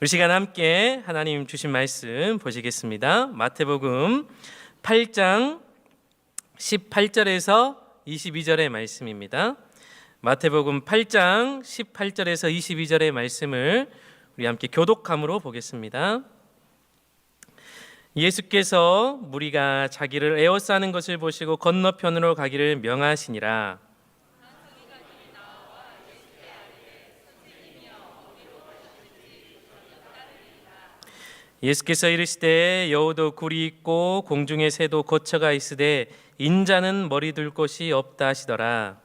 우리 시간 함께 하나님 주신 말씀 보시겠습니다. 마태복음 8장 18절에서 22절의 말씀입니다. 마태복음 8장 18절에서 22절의 말씀을 우리 함께 교독함으로 보겠습니다. 예수께서 무리가 자기를 에워싸는 것을 보시고 건너편으로 가기를 명하시니라. 예수께서 이르시되 여우도 굴이 있고 공중의 새도 거처가 있으되 인자는 머리 둘 곳이 없다 하시더라.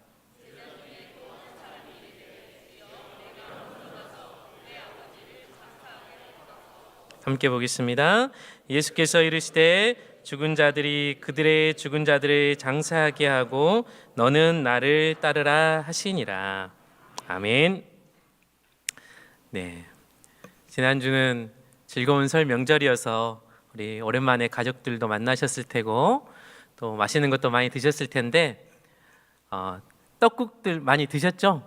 함께 보겠습니다. 예수께서 이르시되 죽은 자들이 그들의 죽은 자들을 장사하게 하고 너는 나를 따르라 하시니라. 아멘. 네, 지난주는 즐거운 설 명절이어서 우리 오랜만에 가족들도 만나셨을 테고 또 맛있는 것도 많이 드셨을 텐데 떡국들 많이 드셨죠?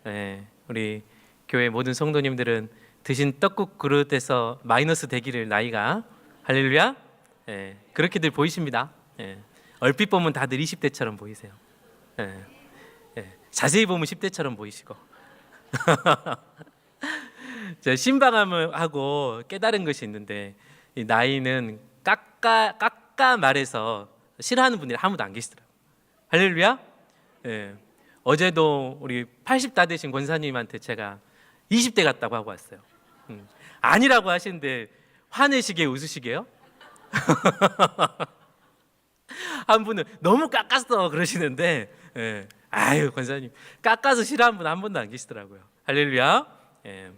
네, 우리 교회 모든 성도님들은 드신 떡국 그릇에서 마이너스 되기를 나이가 할렐루야. 네, 그렇게들 보이십니다. 네, 얼핏 보면 다들 20대처럼 보이세요. 네, 네, 자세히 보면 10대처럼 보이시고 신방함을 하고 깨달은 것이 있는데 이 나이는 깎아 말해서 싫어하는 분들이 아무도 안 계시더라고요. 할렐루야. 예. 어제도 우리 80 다 되신 권사님한테 제가 20대 같다고 하고 왔어요. 아니라고 하시는데 화내시게 웃으시게요? 한 분은 너무 깎았어 그러시는데 예. 아유 권사님 깎아서 싫어하는 분 한 분도 안 계시더라고요. 할렐루야. 예.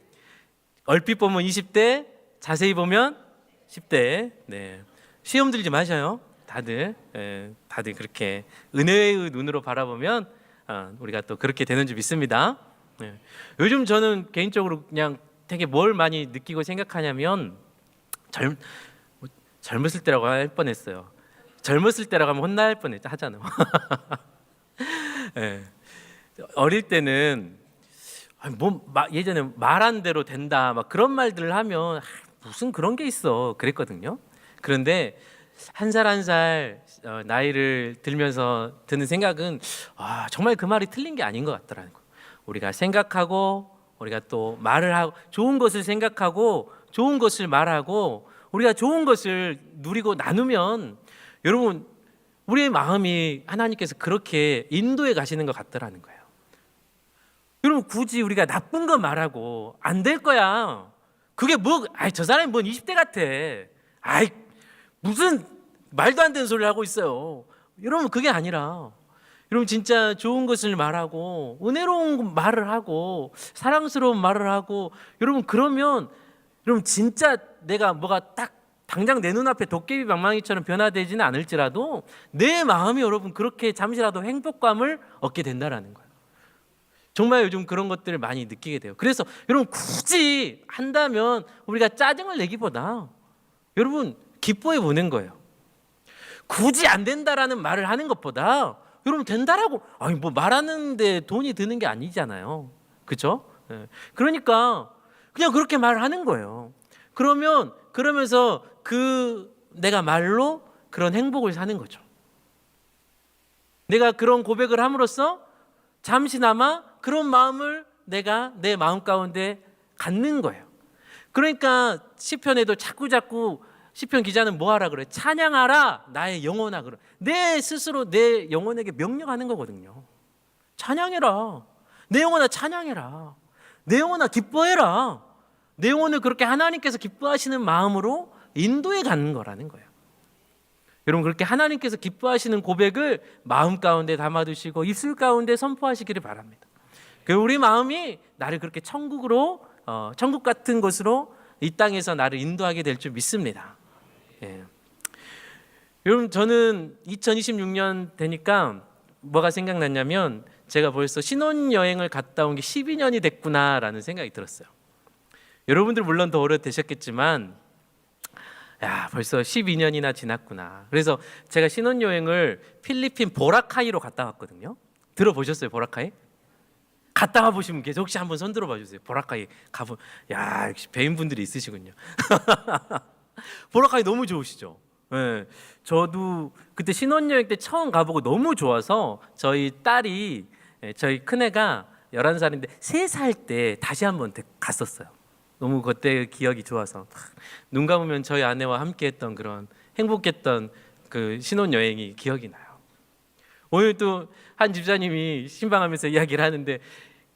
얼핏 보면 20대, 자세히 보면 10대. 네. 시험 들지 마셔요. 다들 다들 그렇게 은혜의 눈으로 바라보면 우리가 또 그렇게 되는 줄 믿습니다. 네. 요즘 저는 개인적으로 그냥 되게 뭘 많이 느끼고 생각하냐면 젊었을 때라고 할 뻔했어요. 젊었을 때라고 하면 혼날 뻔하잖아요. 네. 어릴 때는 예전에 말한 대로 된다 막 그런 말들을 하면 무슨 그런 게 있어 그랬거든요. 그런데 한 살 한 살 나이를 들면서 드는 생각은 정말 그 말이 틀린 게 아닌 것 같더라는 거. 우리가 생각하고 우리가 또 말을 하고 좋은 것을 생각하고 좋은 것을 말하고 우리가 좋은 것을 누리고 나누면 여러분 우리의 마음이 하나님께서 그렇게 인도해 가시는 것 같더라는 거예요. 여러분 굳이 우리가 나쁜 거 말하고 안 될 거야. 그게 저 사람이 뭔 20대 같아. 무슨 말도 안 되는 소리를 하고 있어요. 여러분 그게 아니라 여러분 진짜 좋은 것을 말하고 은혜로운 말을 하고 사랑스러운 말을 하고 여러분 그러면 여러분 진짜 내가 뭐가 딱 당장 내 눈앞에 도깨비 방망이처럼 변화되지는 않을지라도 내 마음이 여러분 그렇게 잠시라도 행복감을 얻게 된다라는 거예요. 정말 요즘 그런 것들을 많이 느끼게 돼요. 그래서 여러분 굳이 한다면 우리가 짜증을 내기보다 여러분 기뻐해 보는 거예요. 굳이 안 된다라는 말을 하는 것보다 여러분 된다라고 뭐 말하는데 돈이 드는 게 아니잖아요. 그렇죠? 네. 그러니까 그냥 그렇게 말하는 거예요. 그러면서 내가 말로 그런 행복을 사는 거죠. 내가 그런 고백을 함으로써 잠시나마 그런 마음을 내가 내 마음 가운데 갖는 거예요. 그러니까 시편에도 자꾸 시편 기자는 뭐 하라 그래? 찬양하라 나의 영혼아 그래. 내 스스로 내 영혼에게 명령하는 거거든요. 찬양해라. 내 영혼아 찬양해라. 내 영혼아 기뻐해라. 내 영혼을 그렇게 하나님께서 기뻐하시는 마음으로 인도해 가는 거라는 거예요. 여러분 그렇게 하나님께서 기뻐하시는 고백을 마음 가운데 담아두시고 입술 가운데 선포하시기를 바랍니다. 우리 마음이 나를 그렇게 천국 같은 곳으로 이 땅에서 나를 인도하게 될 줄 믿습니다. 예. 여러분 저는 2026년 되니까 뭐가 생각났냐면 제가 벌써 신혼여행을 갔다 온 게 12년이 됐구나라는 생각이 들었어요. 여러분들 물론 더 오래 되셨겠지만 벌써 12년이나 지났구나. 그래서 제가 신혼여행을 필리핀 보라카이로 갔다 왔거든요. 들어보셨어요? 보라카이? 갔다 와 보시면 계세요. 혹시 한번 손 들어봐 주세요. 보라카이 가보. 야, 역시 배인분들이 있으시군요. 보라카이 너무 좋으시죠? 네, 저도 그때 신혼여행 때 처음 가보고 너무 좋아서 저희 딸이 저희 큰애가 11살인데 3살 때 다시 한번 갔었어요. 너무 그때 기억이 좋아서 눈 감으면 저희 아내와 함께했던 그런 행복했던 그 신혼여행이 기억이 나요. 오늘 또 한 집사님이 신방하면서 이야기를 하는데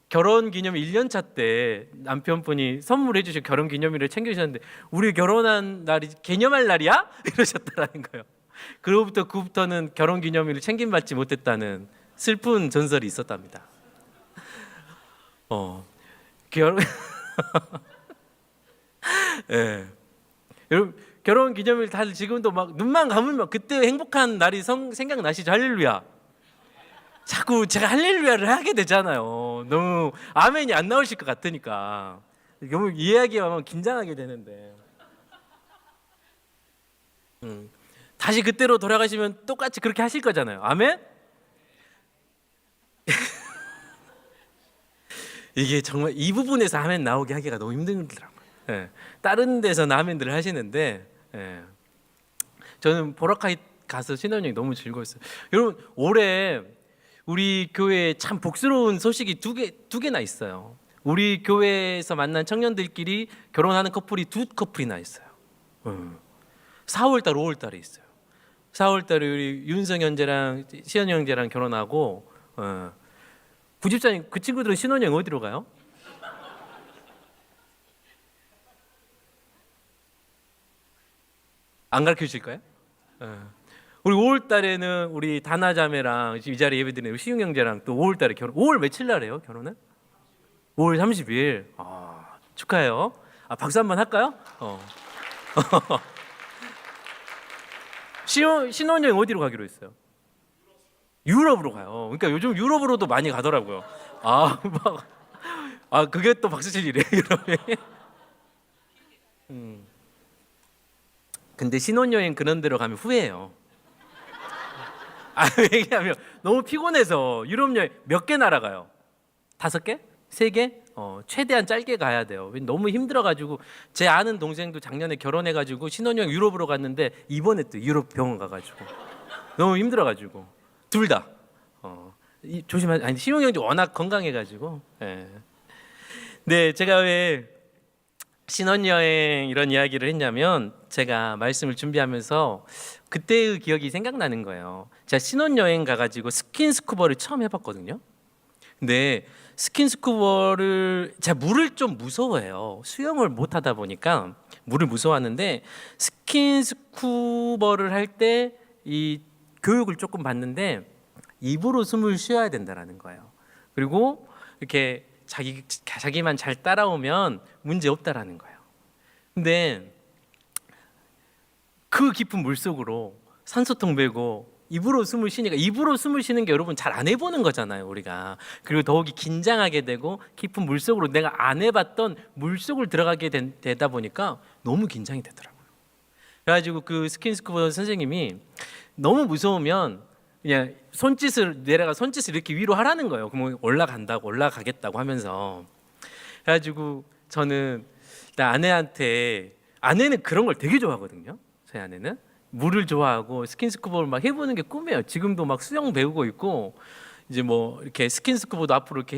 결혼기념일 1년차 때 남편분이 선물해 주신 결혼기념일을 챙겨주셨는데 우리 결혼한 날이 개념할 날이야? 이러셨다라는 거예요. 그로부터는 결혼기념일을 챙김받지 못했다는 슬픈 전설이 있었답니다. 결혼 예. 여러분 결혼기념일 다들 지금도 막 눈만 감으면 그때 행복한 날이 생각나시죠? 할렐루야. 자꾸 제가 할렐루야를 하게 되잖아요. 너무 아멘이 안 나오실 것 같으니까 너무 이야기하면 긴장하게 되는데 다시 그때로 돌아가시면 똑같이 그렇게 하실 거잖아요. 아멘? 이게 정말 이 부분에서 아멘 나오게 하기가 너무 힘들더라고요. 예. 다른 데서는 아멘들을 하시는데 저는 보라카이 가서 신혼여행 너무 즐거웠어요. 여러분 올해 우리 교회에 참 복스러운 소식이 두 개나 있어요. 우리 교회에서 만난 청년들끼리 결혼하는 커플이 2커플이나 있어요. 4월달, 5월달에 있어요. 4월달에 우리 윤성 형제랑 시현 형제랑 결혼하고 부집사님 그 친구들은 신혼여행 어디로 가요? 안 가르쳐 주실 거예요? 우리 5월 달에는 우리 다나 자매랑 이 자리에 예배드리는 시웅 형제랑 또 5월 달에 결혼. 5월 며칠 날이에요, 결혼은? 5월 30일. 축하해요. 박수 한번 할까요? 신혼여행 어디로 가기로 했어요? 유럽으로 가요. 그러니까 요즘 유럽으로도 많이 가더라고요. 그게 또 박수 칠 일이에요, 유럽에. 근데 신혼여행 그런 데로 가면 후회해요. 왜냐하면 너무 피곤해서 유럽 여행 몇 개 날아가요? 5개? 3개? 최대한 짧게 가야 돼요. 너무 힘들어가지고 제 아는 동생도 작년에 결혼해가지고 신혼여행 유럽으로 갔는데 이번에 또 유럽 병원 가가지고 너무 힘들어가지고 둘 다 조심하세요. 아니 신혼여행도 워낙 건강해가지고. 네, 제가 왜 신혼여행 이런 이야기를 했냐면 제가 말씀을 준비하면서 그때의 기억이 생각나는 거예요. 제가 신혼여행 가가지고 스킨스쿠버를 처음 해봤거든요. 근데 스킨스쿠버를 제가 물을 좀 무서워해요. 수영을 못 하다 보니까 물을 무서워하는데 스킨스쿠버를 할 때 이 교육을 조금 받는데 입으로 숨을 쉬어야 된다라는 거예요. 그리고 이렇게 자기만 잘 따라오면 문제 없다라는 거예요. 근데 그 깊은 물 속으로 산소통 메고 입으로 숨을 쉬니까 입으로 숨을 쉬는 게 여러분 잘 안 해보는 거잖아요, 우리가. 그리고 더욱이 긴장하게 되고 깊은 물 속으로 내가 안 해봤던 물 속을 들어가게 되다 보니까 너무 긴장이 되더라고요. 그래가지고 그 스킨스쿠버 선생님이 너무 무서우면 그냥 손짓을 이렇게 위로 하라는 거예요. 그러면 올라가겠다고 하면서. 그래가지고 저는 아내는 그런 걸 되게 좋아하거든요. 저희 아내는 물을 좋아하고 스킨스쿠버를 막 해보는 게 꿈이에요. 지금도 막 수영 배우고 있고 이제 뭐 이렇게 스킨스쿠버도 앞으로 이렇게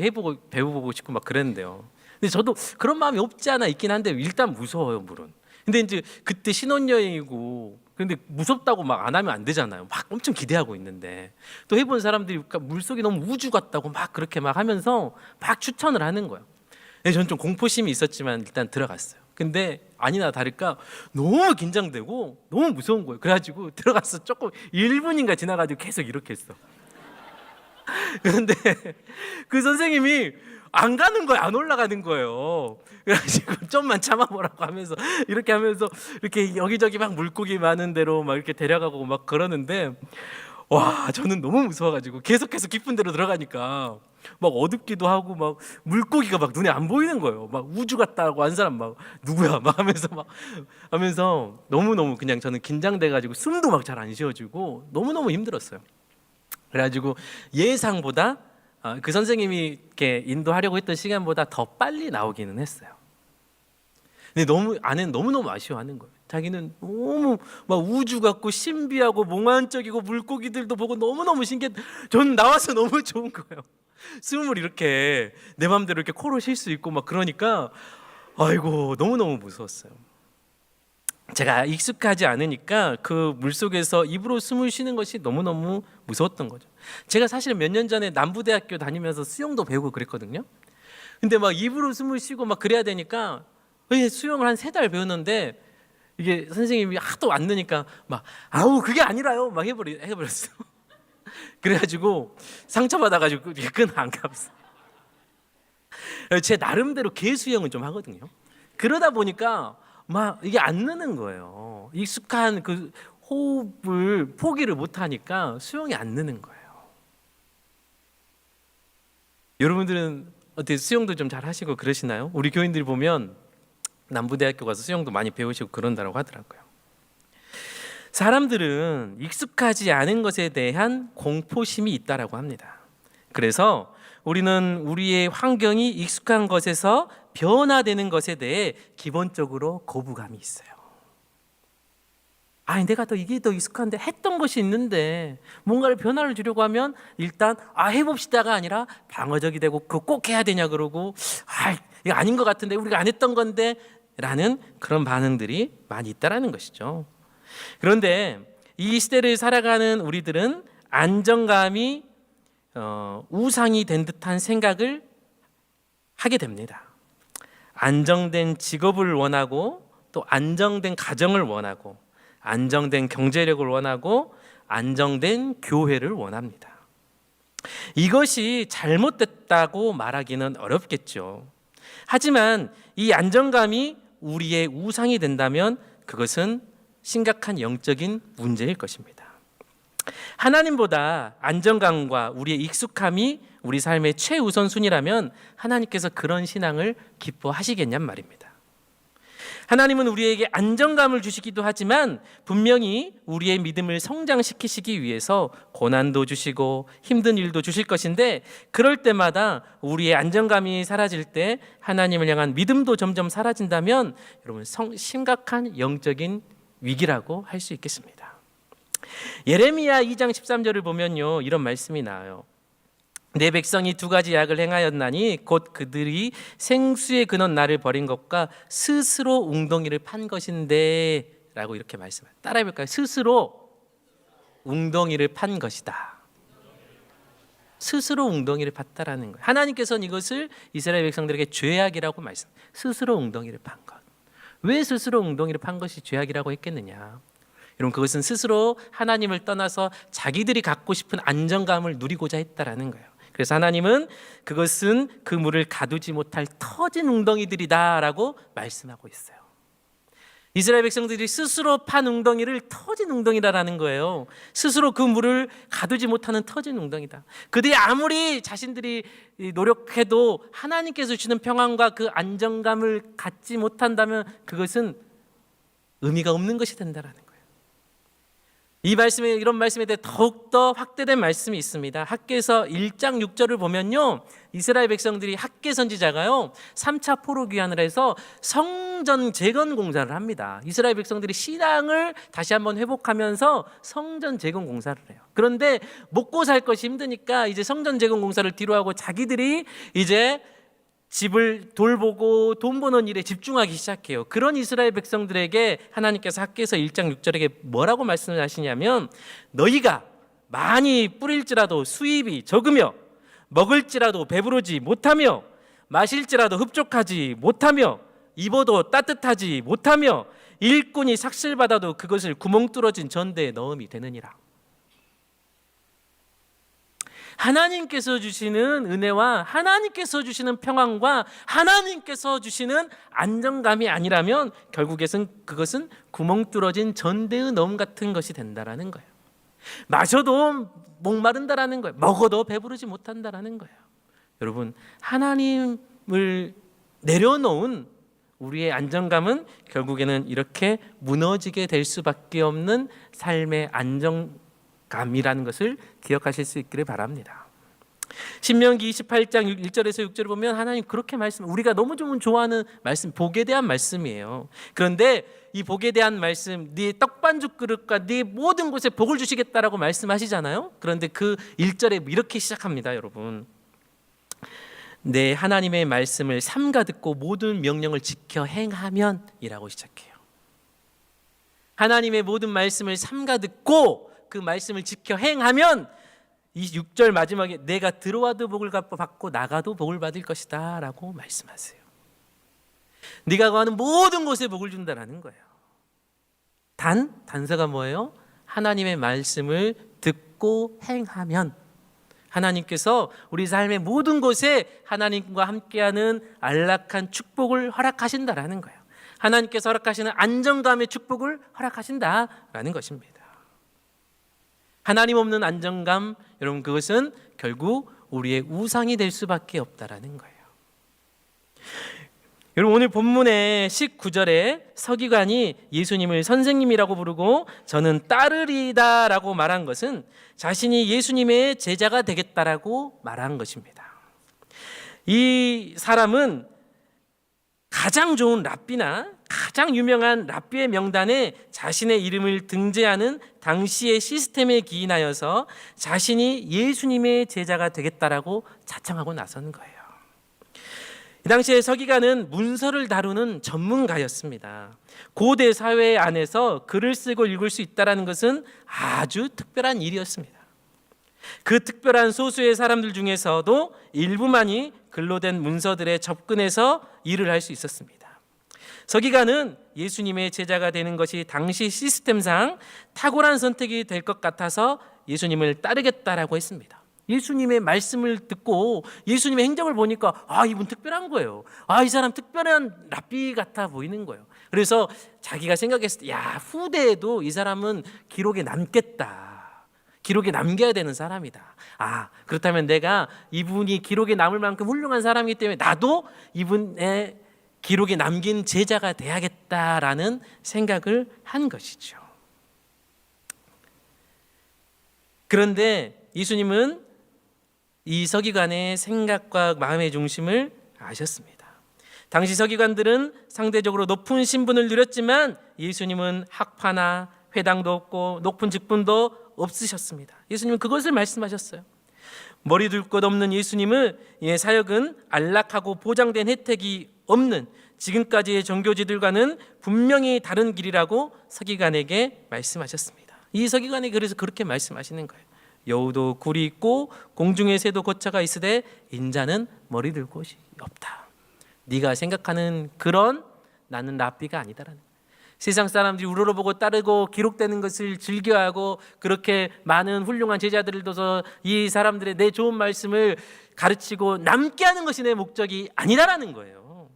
배워보고 싶고 막 그랬는데요. 근데 저도 그런 마음이 없지 않아 있긴 한데 일단 무서워요, 물은. 근데 이제 그때 신혼여행이고 근데 무섭다고 막 안 하면 안 되잖아요. 막 엄청 기대하고 있는데 또 해본 사람들이 물속이 너무 우주 같다고 막 그렇게 막 하면서 막 추천을 하는 거예요. 저는 좀 공포심이 있었지만 일단 들어갔어요. 근데 아니나 다를까 너무 긴장되고 너무 무서운 거예요. 그래가지고 들어가서 조금 1분인가 지나가지고 계속 이렇게 했어. 그런데 그 선생님이 안 가는 거예요. 안 올라가는 거예요. 그래가지고 좀만 참아보라고 하면서 이렇게 여기저기 막 물고기 많은 데로 막 이렇게 데려가고 막 그러는데 와, 저는 너무 무서워가지고 계속해서 깊은 데로 들어가니까 막 어둡기도 하고 막 물고기가 막 눈에 안 보이는 거예요. 막 우주 같다고 한 사람 막 누구야 막 하면서 너무너무 그냥 저는 긴장돼가지고 숨도 막 잘 안 쉬어지고 너무너무 힘들었어요. 그래가지고 예상보다 그 선생님이 이렇게 인도하려고 했던 시간보다 더 빨리 나오기는 했어요. 근데 아내는 너무너무 아쉬워하는 거예요. 자기는 너무 막 우주 같고 신비하고 몽환적이고 물고기들도 보고 너무너무 신기해. 전 나와서 너무 좋은 거예요. 숨을 이렇게 내 맘대로 이렇게 코로 쉴 수 있고 막 그러니까 아이고 너무너무 무서웠어요. 제가 익숙하지 않으니까 그 물속에서 입으로 숨을 쉬는 것이 너무너무 무서웠던 거죠. 제가 사실은 몇 년 전에 남부대학교 다니면서 수영도 배우고 그랬거든요. 근데 막 입으로 숨을 쉬고 막 그래야 되니까 수영을 한 3달 배웠는데 이게 선생님이 하도 안 느니까 막 아우 그게 아니라요 막 해버렸어. 그래가지고 상처받아가지고 끈 안 감았어. 제 나름대로 개 수영은 좀 하거든요. 그러다 보니까 막 이게 안 느는 거예요. 익숙한 그 호흡을 포기를 못 하니까 수영이 안 느는 거예요. 여러분들은 어떻게 수영도 좀 잘 하시고 그러시나요? 우리 교인들 보면 남부대학교 가서 수영도 많이 배우시고 그런다고 하더라고요. 사람들은 익숙하지 않은 것에 대한 공포심이 있다라고 합니다. 그래서 우리는 우리의 환경이 익숙한 것에서 변화되는 것에 대해 기본적으로 거부감이 있어요. 내가 이게 더 익숙한데 했던 것이 있는데 뭔가를 변화를 주려고 하면 일단 해봅시다가 아니라 방어적이 되고 그거 꼭 해야 되냐 그러고 이거 아닌 것 같은데 우리가 안 했던 건데 라는 그런 반응들이 많이 있다라는 것이죠. 그런데 이 시대를 살아가는 우리들은 안정감이 우상이 된 듯한 생각을 하게 됩니다. 안정된 직업을 원하고 또 안정된 가정을 원하고 안정된 경제력을 원하고 안정된 교회를 원합니다. 이것이 잘못됐다고 말하기는 어렵겠죠. 하지만 이 안정감이 우리의 우상이 된다면 그것은 심각한 영적인 문제일 것입니다. 하나님보다 안정감과 우리의 익숙함이 우리 삶의 최우선순위라면 하나님께서 그런 신앙을 기뻐하시겠냔 말입니다. 하나님은 우리에게 안정감을 주시기도 하지만 분명히 우리의 믿음을 성장시키시기 위해서 고난도 주시고 힘든 일도 주실 것인데 그럴 때마다 우리의 안정감이 사라질 때 하나님을 향한 믿음도 점점 사라진다면 여러분 심각한 영적인 위기라고 할 수 있겠습니다. 예레미야 2장 13절을 보면요 이런 말씀이 나와요. 내 백성이 2가지 악을 행하였나니 곧 그들이 생수의 근원 나를 버린 것과 스스로 웅덩이를 판 것인데 라고 이렇게 말씀해요. 따라해 볼까요? 스스로 웅덩이를 판 것이다. 스스로 웅덩이를 팠다라는 거예요. 하나님께서는 이것을 이스라엘 백성들에게 죄악이라고 말씀해요. 스스로 웅덩이를 판 것. 왜 스스로 웅덩이를 판 것이 죄악이라고 했겠느냐? 여러분 그것은 스스로 하나님을 떠나서 자기들이 갖고 싶은 안정감을 누리고자 했다라는 거예요. 그래서 하나님은 그것은 그 물을 가두지 못할 터진 웅덩이들이다라고 말씀하고 있어요. 이스라엘 백성들이 스스로 판 웅덩이를 터진 웅덩이라는 거예요. 스스로 그 물을 가두지 못하는 터진 웅덩이다. 그들이 아무리 자신들이 노력해도 하나님께서 주시는 평안과 그 안정감을 갖지 못한다면 그것은 의미가 없는 것이 된다라는 거예요. 이런 말씀에 대해 더욱더 확대된 말씀이 있습니다. 학개서 1장 6절을 보면요 이스라엘 백성들이 학개 선지자가요 3차 포로 귀환을 해서 성전 재건 공사를 합니다. 이스라엘 백성들이 신앙을 다시 한번 회복하면서 성전 재건 공사를 해요. 그런데 먹고 살 것이 힘드니까 이제 성전 재건 공사를 뒤로 하고 자기들이 이제 집을 돌보고 돈 버는 일에 집중하기 시작해요. 그런 이스라엘 백성들에게 하나님께서 학개서 1장 6절에게 뭐라고 말씀을 하시냐면 너희가 많이 뿌릴지라도 수입이 적으며 먹을지라도 배부르지 못하며 마실지라도 흡족하지 못하며 입어도 따뜻하지 못하며 일꾼이 삭슬받아도 그것을 구멍 뚫어진 전대에 넣음이 되느니라. 하나님께서 주시는 은혜와 하나님께서 주시는 평안과 하나님께서 주시는 안정감이 아니라면 결국에는 그것은 구멍 뚫어진 전대의 넣음 같은 것이 된다라는 거예요. 마셔도 목마른다라는 거예요. 먹어도 배부르지 못한다라는 거예요. 여러분 하나님을 내려놓은 우리의 안정감은 결국에는 이렇게 무너지게 될 수밖에 없는 삶의 안정감이라는 것을 기억하실 수 있기를 바랍니다. 신명기 28장 1절에서 6절을 보면 하나님 그렇게 우리가 너무 좋아하는 말씀, 복에 대한 말씀이에요. 그런데 이 복에 대한 말씀, 네 떡반죽 그릇과 네 모든 곳에 복을 주시겠다라고 말씀하시잖아요. 그런데 그 1절에 이렇게 시작합니다, 여러분. 내 하나님의 말씀을 삼가 듣고 모든 명령을 지켜 행하면 이라고 시작해요. 하나님의 모든 말씀을 삼가 듣고 그 말씀을 지켜 행하면 이 6절 마지막에 내가 들어와도 복을 받고 나가도 복을 받을 것이다 라고 말씀하세요. 네가 가는 모든 곳에 복을 준다라는 거예요. 단서가 뭐예요? 하나님의 말씀을 듣고 행하면 하나님께서 우리 삶의 모든 곳에 하나님과 함께하는 안락한 축복을 허락하신다라는 거예요. 하나님께서 허락하시는 안정감의 축복을 허락하신다라는 것입니다. 하나님 없는 안정감, 여러분 그것은 결국 우리의 우상이 될 수밖에 없다라는 거예요. 여러분 오늘 본문의 19절에 서기관이 예수님을 선생님이라고 부르고 저는 따르리다라고 말한 것은 자신이 예수님의 제자가 되겠다라고 말한 것입니다. 이 사람은 가장 좋은 랍비나 가장 유명한 랍비의 명단에 자신의 이름을 등재하는 당시의 시스템에 기인하여서 자신이 예수님의 제자가 되겠다라고 자청하고 나선 거예요. 이 당시에 서기관은 문서를 다루는 전문가였습니다. 고대 사회 안에서 글을 쓰고 읽을 수 있다는 것은 아주 특별한 일이었습니다. 그 특별한 소수의 사람들 중에서도 일부만이 글로 된 문서들에 접근해서 일을 할 수 있었습니다. 서기관은 예수님의 제자가 되는 것이 당시 시스템상 탁월한 선택이 될 것 같아서 예수님을 따르겠다라고 했습니다. 예수님의 말씀을 듣고 예수님의 행적을 보니까 이분 특별한 거예요. 이 사람 특별한 랍비 같아 보이는 거예요. 그래서 자기가 생각했을 때 후대에도 이 사람은 기록에 남겠다. 기록에 남겨야 되는 사람이다. 그렇다면 내가 이분이 기록에 남을 만큼 훌륭한 사람이기 때문에 나도 이분의 기록에 남긴 제자가 돼야겠다라는 생각을 한 것이죠. 그런데 예수님은 이 서기관의 생각과 마음의 중심을 아셨습니다. 당시 서기관들은 상대적으로 높은 신분을 누렸지만 예수님은 학파나 회당도 없고 높은 직분도 없으셨습니다. 예수님은 그것을 말씀하셨어요. 머리 둘 것 없는 예수님의 사역은 안락하고 보장된 혜택이 없는 지금까지의 종교지들과는 분명히 다른 길이라고 서기관에게 말씀하셨습니다. 이 서기관이 그래서 그렇게 말씀하시는 거예요. 여우도 굴이 있고 공중의 새도 거처가 있으되 인자는 머리 둘 곳이 없다. 네가 생각하는 그런 나는 랍비가 아니다라는 거예요. 세상 사람들이 우러러보고 따르고 기록되는 것을 즐겨하고 그렇게 많은 훌륭한 제자들을 둬서 이 사람들의 내 좋은 말씀을 가르치고 남게 하는 것이 내 목적이 아니다라는 거예요.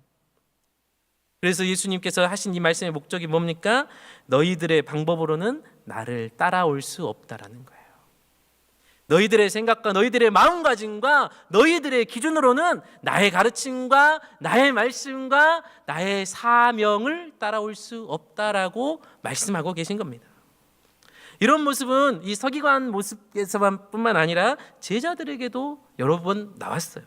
그래서 예수님께서 하신 이 말씀의 목적이 뭡니까? 너희들의 방법으로는 나를 따라올 수 없다라는 거예요. 너희들의 생각과 너희들의 마음가짐과 너희들의 기준으로는 나의 가르침과 나의 말씀과 나의 사명을 따라올 수 없다라고 말씀하고 계신 겁니다. 이런 모습은 이 서기관 모습에서뿐만 아니라 제자들에게도 여러 번 나왔어요.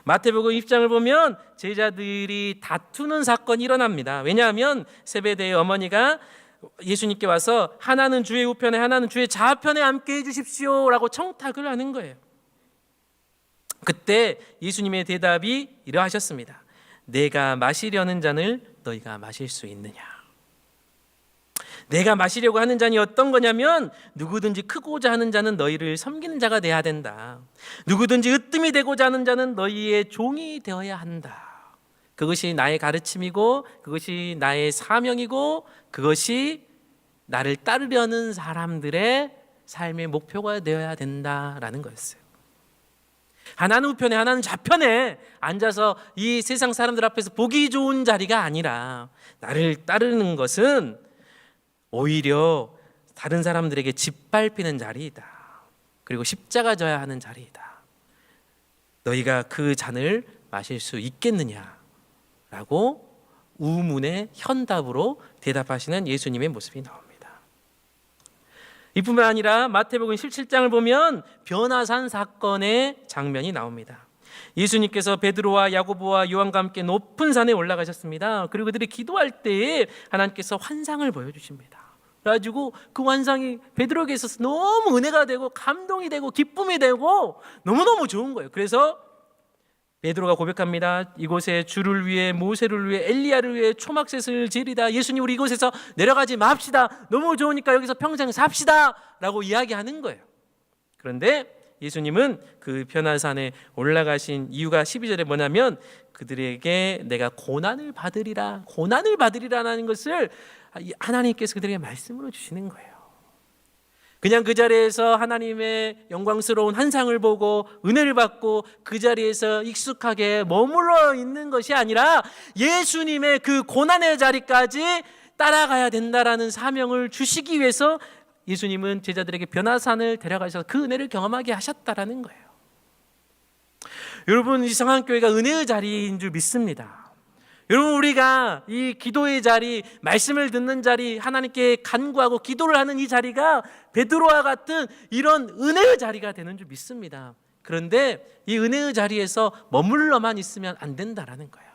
마태복음 6장을 보면 제자들이 다투는 사건이 일어납니다. 왜냐하면 세베대의 어머니가 예수님께 와서 하나는 주의 우편에 하나는 주의 좌편에 앉게 해주십시오 라고 청탁을 하는 거예요. 그때 예수님의 대답이 이러하셨습니다. 내가 마시려는 잔을 너희가 마실 수 있느냐. 내가 마시려고 하는 잔이 어떤 거냐면 누구든지 크고자 하는 자는 너희를 섬기는 자가 돼야 된다. 누구든지 으뜸이 되고자 하는 자는 너희의 종이 되어야 한다. 그것이 나의 가르침이고 그것이 나의 사명이고 그것이 나를 따르려는 사람들의 삶의 목표가 되어야 된다라는 거였어요. 하나는 우편에 하나는 좌편에 앉아서 이 세상 사람들 앞에서 보기 좋은 자리가 아니라 나를 따르는 것은 오히려 다른 사람들에게 짓밟히는 자리이다. 그리고 십자가 져야 하는 자리이다. 너희가 그 잔을 마실 수 있겠느냐? 라고 우문의 현답으로 대답하시는 예수님의 모습이 나옵니다. 이뿐만 아니라 마태복음 17장을 보면 변화산 사건의 장면이 나옵니다. 예수님께서 베드로와 야고보와 요한과 함께 높은 산에 올라가셨습니다. 그리고 그들이 기도할 때에 하나님께서 환상을 보여주십니다. 그래가지고 그 환상이 베드로에게 있어서 너무 은혜가 되고 감동이 되고 기쁨이 되고 너무너무 좋은 거예요. 그래서 베드로가 고백합니다. 이곳에 주를 위해, 모세를 위해, 엘리야를 위해 초막셋을 지으리다. 예수님, 우리 이곳에서 내려가지 맙시다. 너무 좋으니까 여기서 평생 삽시다 라고 이야기하는 거예요. 그런데 예수님은 그 변화산에 올라가신 이유가 12절에 뭐냐면 그들에게 내가 고난을 받으리라는 것을 하나님께서 그들에게 말씀으로 주시는 거예요. 그냥 그 자리에서 하나님의 영광스러운 환상을 보고 은혜를 받고 그 자리에서 익숙하게 머물러 있는 것이 아니라 예수님의 그 고난의 자리까지 따라가야 된다라는 사명을 주시기 위해서 예수님은 제자들에게 변화산을 데려가셔서 그 은혜를 경험하게 하셨다라는 거예요. 여러분, 이 성안교회가 은혜의 자리인 줄 믿습니다. 여러분, 우리가 이 기도의 자리, 말씀을 듣는 자리, 하나님께 간구하고 기도를 하는 이 자리가 베드로와 같은 이런 은혜의 자리가 되는 줄 믿습니다. 그런데 이 은혜의 자리에서 머물러만 있으면 안 된다라는 거예요.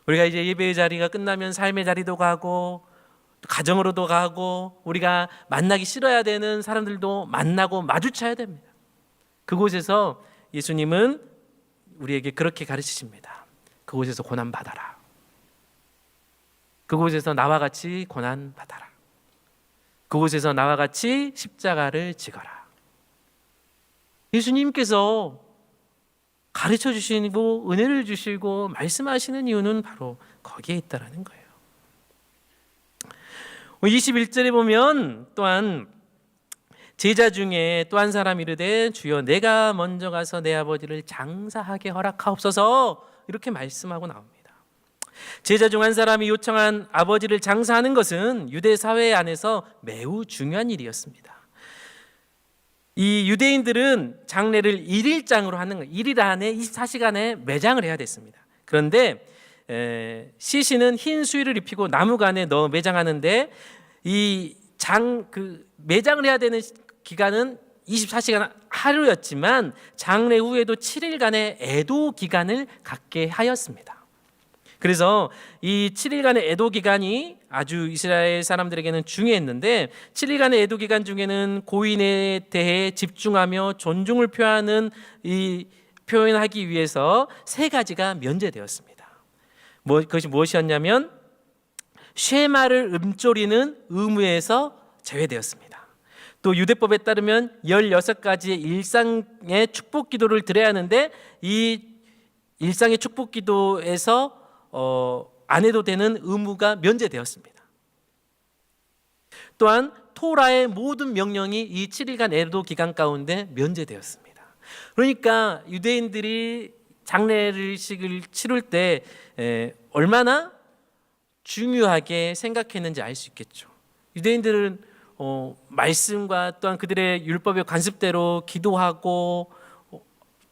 우리가 이제 예배의 자리가 끝나면 삶의 자리도 가고 가정으로도 가고 우리가 만나기 싫어야 되는 사람들도 만나고 마주쳐야 됩니다. 그곳에서 예수님은 우리에게 그렇게 가르치십니다. 그곳에서 고난 받아라. 그곳에서 나와 같이 고난 받아라. 그곳에서 나와 같이 십자가를 지거라. 예수님께서 가르쳐 주시고 은혜를 주시고 말씀하시는 이유는 바로 거기에 있다라는 거예요. 21절에 보면 또한 제자 중에 또 한 사람이 이르되 주여 내가 먼저 가서 내 아버지를 장사하게 허락하옵소서 이렇게 말씀하고 나옵니다. 제자 중 한 사람이 요청한 아버지를 장사하는 것은 유대 사회 안에서 매우 중요한 일이었습니다. 이 유대인들은 장례를 1일장으로 하는 거예요. 1일 안에 24시간에 매장을 해야 됐습니다. 그런데 시신은 흰 수의를 입히고 나무관에 넣어 매장하는데 매장을 해야 되는 기간은 24시간 하루였지만 장례 후에도 7일간의 애도 기간을 갖게 하였습니다. 그래서 이 7일간의 애도 기간이 아주 이스라엘 사람들에게는 중요했는데 7일간의 애도 기간 중에는 고인에 대해 집중하며 존중을 표현하기 위해서 세 가지가 면제되었습니다. 그것이 무엇이었냐면 쉐마를 음조리는 의무에서 제외되었습니다. 또 유대법에 따르면 16가지의 일상의 축복 기도를 드려야 하는데 이 일상의 축복 기도에서 안 해도 되는 의무가 면제되었습니다. 또한 토라의 모든 명령이 이 7일간 애도 기간 가운데 면제되었습니다. 그러니까 유대인들이 장례식을 치를 때 얼마나 중요하게 생각했는지 알 수 있겠죠. 유대인들은 말씀과 또한 그들의 율법의 관습대로 기도하고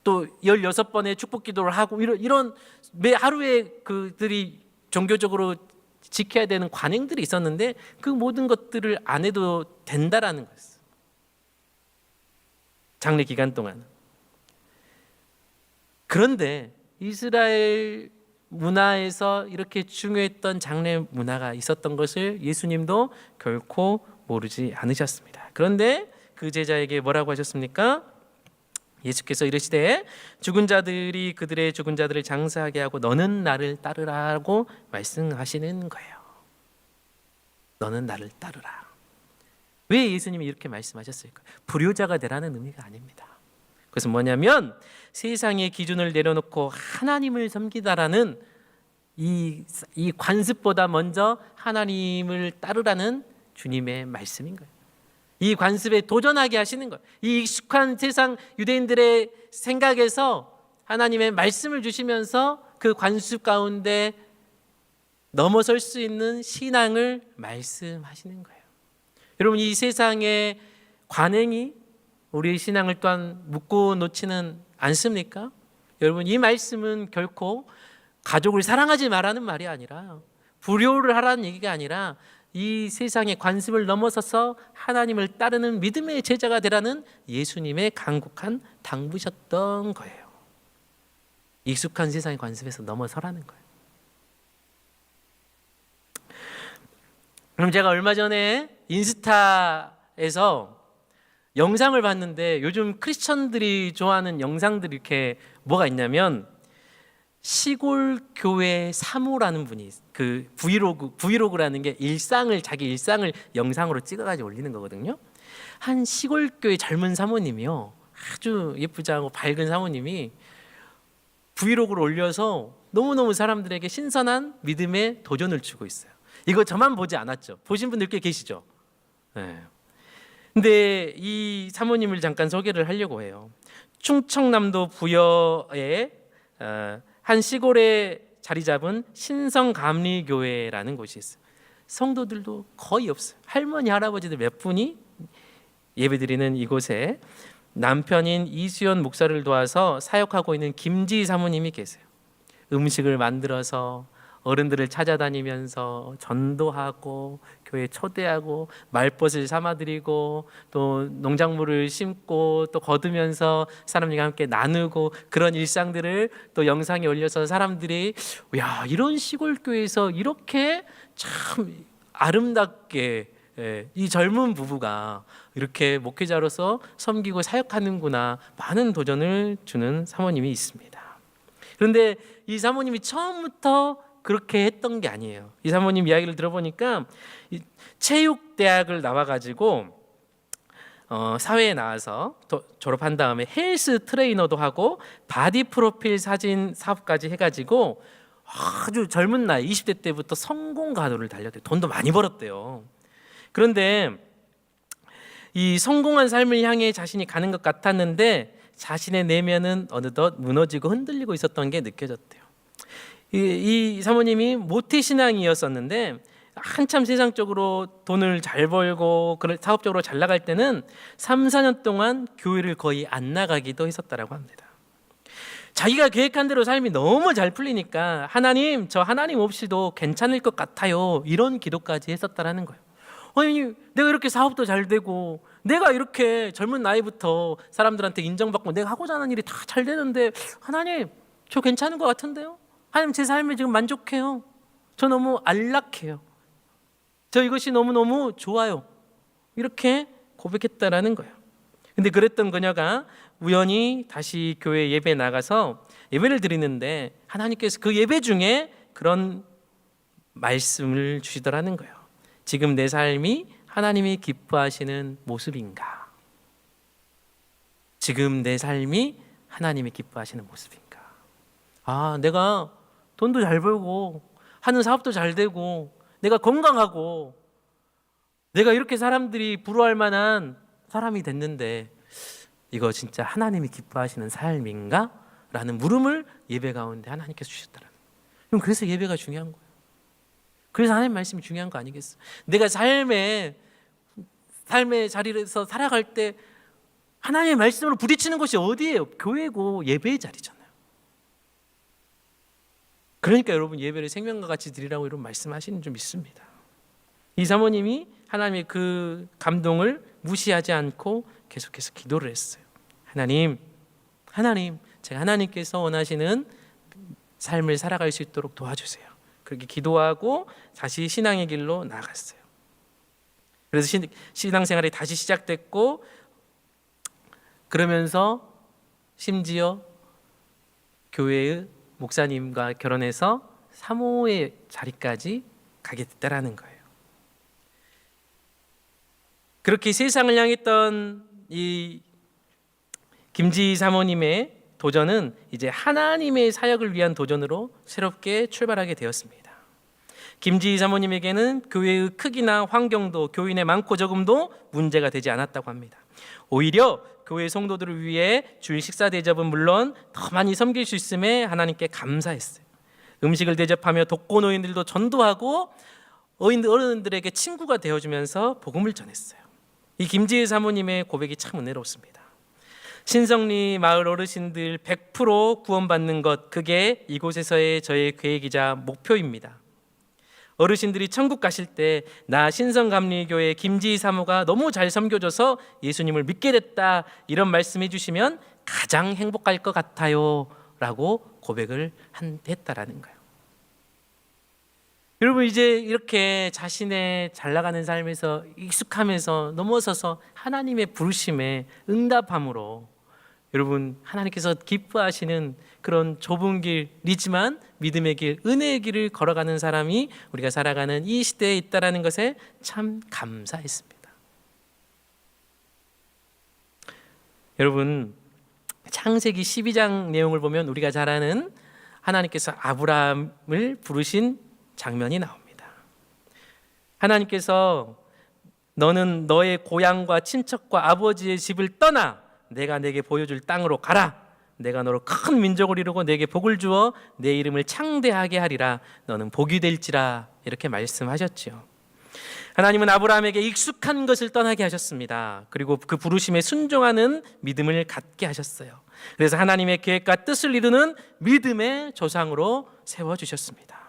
또 16번의 축복 기도를 하고 이런 매 하루에 그들이 종교적으로 지켜야 되는 관행들이 있었는데 그 모든 것들을 안 해도 된다라는 거였어요. 장례 기간 동안. 그런데 이스라엘 문화에서 이렇게 중요했던 장례 문화가 있었던 것을 예수님도 결코 모르지 않으셨습니다. 그런데 그 제자에게 뭐라고 하셨습니까? 예수께서 이르시되 죽은 자들이 그들의 죽은 자들을 장사하게 하고 너는 나를 따르라고 말씀하시는 거예요. 너는 나를 따르라. 왜 예수님이 이렇게 말씀하셨을까요? 불효자가 되라는 의미가 아닙니다. 그것은 뭐냐면 세상의 기준을 내려놓고 하나님을 섬기다라는 이 관습보다 먼저 하나님을 따르라는 주님의 말씀인 거예요. 이 관습에 도전하게 하시는 거예요. 이 익숙한 세상 유대인들의 생각에서 하나님의 말씀을 주시면서 그 관습 가운데 넘어설 수 있는 신앙을 말씀하시는 거예요. 여러분, 이 세상의 관행이 우리의 신앙을 또한 묶고 놓지는 않습니까? 여러분, 이 말씀은 결코 가족을 사랑하지 말라는 말이 아니라 불효를 하라는 얘기가 아니라 이 세상의 관습을 넘어서서 하나님을 따르는 믿음의 제자가 되라는 예수님의 간곡한 당부셨던 거예요. 익숙한 세상의 관습에서 넘어서라는 거예요. 그럼 제가 얼마 전에 인스타에서 영상을 봤는데, 요즘 크리스천들이 좋아하는 영상들이 이렇게 뭐가 있냐면, 시골 교회 사모라는 분이 그 브이로그라는 게 자기 일상을 영상으로 찍어가지고 올리는 거거든요. 한 시골 교회 젊은 사모님이요, 아주 예쁘지 않고 밝은 사모님이 브이로그를 올려서 너무너무 사람들에게 신선한 믿음의 도전을 주고 있어요. 이거 저만 보지 않았죠. 보신 분들 꽤 계시죠? 네. 근데 이 사모님을 잠깐 소개를 하려고 해요. 충청남도 부여의 한 시골에 자리 잡은 신성감리교회라는 곳이 있어요. 성도들도 거의 없어요. 할머니, 할아버지들 몇 분이 예배드리는 이곳에 남편인 이수연 목사를 도와서 사역하고 있는 김지 사모님이 계세요. 음식을 만들어서 어른들을 찾아다니면서 전도하고 교회 초대하고 말벗을 삼아드리고 또 농작물을 심고 또 거두면서 사람들과 함께 나누고, 그런 일상들을 또 영상에 올려서 사람들이 야, 이런 시골 교회에서 이렇게 참 아름답게 이 젊은 부부가 이렇게 목회자로서 섬기고 사역하는구나, 많은 도전을 주는 사모님이 있습니다. 그런데 이 사모님이 처음부터 그렇게 했던 게 아니에요. 이 사모님 이야기를 들어보니까 체육대학을 나와가지고 사회에 나와서 졸업한 다음에 헬스 트레이너도 하고 바디 프로필 사진 사업까지 해가지고 아주 젊은 나이 20대 때부터 성공 가도를 달렸대요. 돈도 많이 벌었대요. 그런데 이 성공한 삶을 향해 자신이 가는 것 같았는데 자신의 내면은 어느덧 무너지고 흔들리고 있었던 게 느껴졌대요. 이 사모님이 모태신앙이었었는데 한참 세상적으로 돈을 잘 벌고 사업적으로 잘 나갈 때는 3, 4년 동안 교회를 거의 안 나가기도 했었다라고 합니다. 자기가 계획한 대로 삶이 너무 잘 풀리니까 하나님, 저 하나님 없이도 괜찮을 것 같아요, 이런 기도까지 했었다라는 거예요. 아니, 내가 이렇게 사업도 잘 되고 내가 이렇게 젊은 나이부터 사람들한테 인정받고 내가 하고자 하는 일이 다 잘 되는데 하나님, 저 괜찮은 것 같은데요? 하나님, 제 삶에 지금 만족해요. 저 너무 안락해요. 저 이것이 너무너무 좋아요. 이렇게 고백했다라는 거예요. 근데 그랬던 그녀가 우연히 다시 교회 예배에 나가서 예배를 드리는데 하나님께서 그 예배 중에 그런 말씀을 주시더라는 거예요. 지금 내 삶이 하나님이 기뻐하시는 모습인가? 지금 내 삶이 하나님이 기뻐하시는 모습인가? 아, 내가 돈도 잘 벌고 하는 사업도 잘 되고 내가 건강하고 내가 이렇게 사람들이 부러워할 만한 사람이 됐는데 이거 진짜 하나님이 기뻐하시는 삶인가? 라는 물음을 예배 가운데 하나님께서 주셨더라고요. 그럼 그래서 예배가 중요한 거예요. 그래서 하나님 말씀이 중요한 거 아니겠어요? 내가 삶의 자리에서 살아갈 때 하나님의 말씀으로 부딪히는 곳이 어디예요? 교회고 예배의 자리잖아요. 그러니까 여러분, 예배를 생명과 같이 드리라고 이런 말씀하시는 좀 있습니다. 이 사모님이 하나님의 그 감동을 무시하지 않고 계속해서 기도를 했어요. 하나님, 제가 하나님께서 원하시는 삶을 살아갈 수 있도록 도와주세요. 그렇게 기도하고 다시 신앙의 길로 나아갔어요. 그래서 신앙생활이 다시 시작됐고, 그러면서 심지어 교회의 목사님과 결혼해서 사모의 자리까지 가게 됐다라는 거예요. 그렇게 세상을 향했던 이 김지 사모님의 도전은 이제 하나님의 사역을 위한 도전으로 새롭게 출발하게 되었습니다. 김지 사모님에게는 교회의 크기나 환경도 교인의 많고 적음도 문제가 되지 않았다고 합니다. 오히려 교회 성도들을 위해 주일 식사 대접은 물론 더 많이 섬길 수 있음에 하나님께 감사했어요. 음식을 대접하며 독거노인들도 전도하고 어른들에게 친구가 되어주면서 복음을 전했어요. 이 김지 사모님의 고백이 참 은혜롭습니다. 신성리 마을 어르신들 100% 구원받는 것, 그게 이곳에서의 저의 계획이자 목표입니다. 어르신들이 천국 가실 때 나 신성감리교회 김지희 사모가 너무 잘 섬겨줘서 예수님을 믿게 됐다, 이런 말씀해 주시면 가장 행복할 것 같아요 라고 고백을 했다라는 거예요. 여러분, 이제 이렇게 자신의 잘 나가는 삶에서 익숙하면서 넘어서서 하나님의 부르심에 응답함으로 여러분, 하나님께서 기뻐하시는 그런 좁은 길이지만 믿음의 길, 은혜의 길을 걸어가는 사람이 우리가 살아가는 이 시대에 있다는 것에 참 감사했습니다. 여러분, 창세기 12장 내용을 보면 우리가 잘 아는 하나님께서 아브라함을 부르신 장면이 나옵니다. 하나님께서 너는 너의 고향과 친척과 아버지의 집을 떠나 내가 내게 보여줄 땅으로 가라. 내가 너로 큰 민족을 이루고 내게 복을 주어 내 이름을 창대하게 하리라. 너는 복이 될지라. 이렇게 말씀하셨지요. 하나님은 아브라함에게 익숙한 것을 떠나게 하셨습니다. 그리고 그 부르심에 순종하는 믿음을 갖게 하셨어요. 그래서 하나님의 계획과 뜻을 이루는 믿음의 조상으로 세워주셨습니다.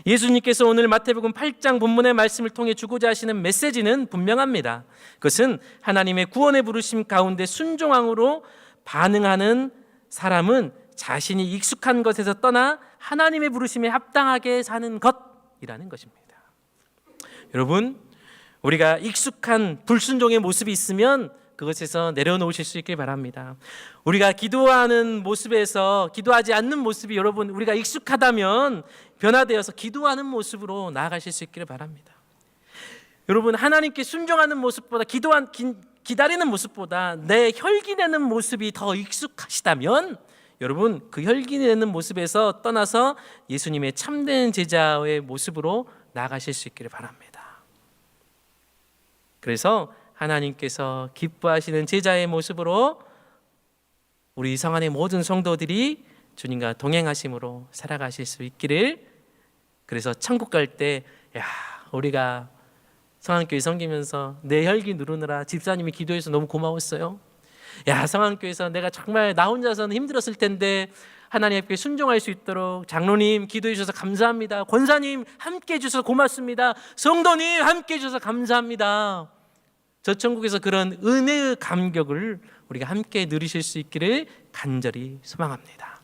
예수님께서 오늘 마태복음 8장 본문의 말씀을 통해 주고자 하시는 메시지는 분명합니다. 그것은 하나님의 구원의 부르심 가운데 순종함으로 반응하는 사람은 자신이 익숙한 것에서 떠나 하나님의 부르심에 합당하게 사는 것이라는 것입니다. 여러분, 우리가 익숙한 불순종의 모습이 있으면 그것에서 내려놓으실 수 있길 바랍니다. 우리가 기도하는 모습에서 기도하지 않는 모습이 여러분 우리가 익숙하다면 변화되어서 기도하는 모습으로 나아가실 수 있기를 바랍니다. 여러분, 하나님께 순종하는 모습보다 기다리는 모습보다 내 혈기내는 모습이 더 익숙하시다면 여러분, 그 혈기내는 모습에서 떠나서 예수님의 참된 제자의 모습으로 나아가실 수 있기를 바랍니다. 그래서 하나님께서 기뻐하시는 제자의 모습으로 우리 성안의 모든 성도들이 주님과 동행하심으로 살아가실 수 있기를, 그래서 천국 갈 때 우리가 성안교회 섬기면서 내 혈기 누르느라 집사님이 기도해서 너무 고마웠어요. 성안교회에서 내가 정말 나 혼자서는 힘들었을 텐데 하나님께 순종할 수 있도록 장로님 기도해 주셔서 감사합니다. 권사님 함께 해 주셔서 고맙습니다. 성도님 함께 해 주셔서 감사합니다. 저 천국에서 그런 은혜의 감격을 우리가 함께 누리실 수 있기를 간절히 소망합니다.